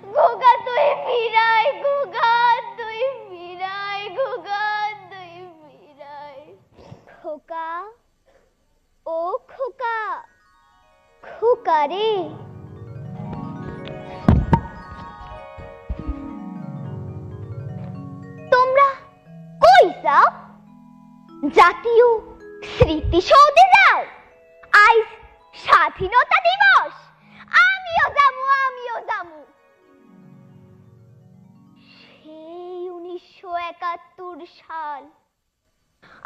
গোগা তুই ফিরাই, গোগা তুই ফিরাই, গোগা তুই ফিরাই। খোকা, ও খোকা, খোকা রে, তোমরা কই যাও? জাতীয় স্মৃতিসৌধে যাও? আজ স্বাধীনতা দিবস, আমিও যামু, আমিও যামু। সেই 1971 সাল,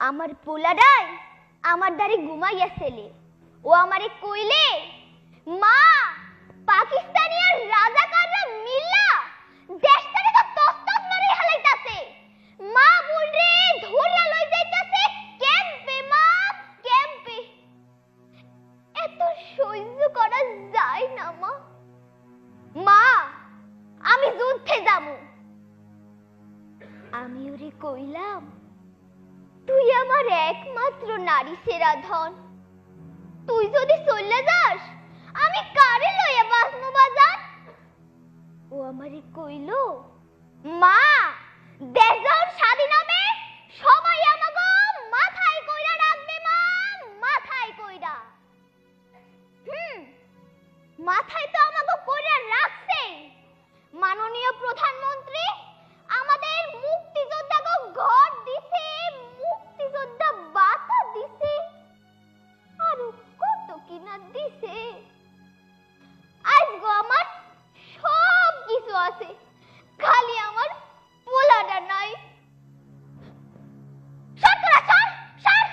আমার পোলাডাই আমার দ্বারে ঘুমাইয়াছিলে। ও আমারে কইলে, মা, পাকিস্তানি আর রাজাকাররা মিল্লা দেশটারে তো তসতস করে হালাইতাছে। মা বুড়রে ধরিয়া লই যাইতাছে ক্যাম্পে, মা, ক্যাম্পে। এত সহ্য করা যায় না মা। মা, আমি যুদ্ধে যামু। আমি ওরে কইলাম, তুই আমার একমাত্র নারী সেরা ধন। তুই যদি চলে যাস, আমি কারে লইয়া বাঁচমু বাজার? ও আমারে কইল, মা, দেশ যখন স্বাধীন হবে সবাই আমাগো মাথায় কইরা রাখবে, মা, মাথায় কইরা। মাথায় তো আমাগো কইরা রাখছে। মাননীয় প্রধানমন্ত্রী আমাদের মুক্তিযোদ্ধাকে ঘর দিছে, মুক্তিযোদ্ধা ভাতা দিছে, আর কত কিনা দিছে। আজগো আমার সব কিছু আছে, খালি আমার পোলাটা নাই। সর তোরা, সর, সর।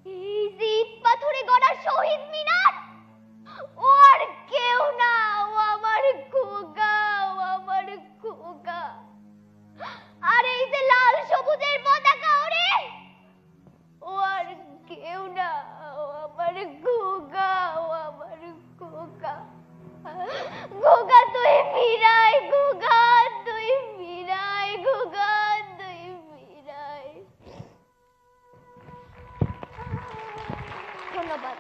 এই যে ইট পাথরে গড়া শহীদ মিনার, ও আর কেউ না, ও আমার খোকা, ও আমার খোকা। আর এই যে লাল সবুজের পতাকা ওরে, ও আর কেউ না, ও আমার খোকা, ও আমার খোকা। খোকা তুই ফিরাই, খোকা তুই ফিরাই, খোকা তুই ফিরাই। ধন্যবাদ।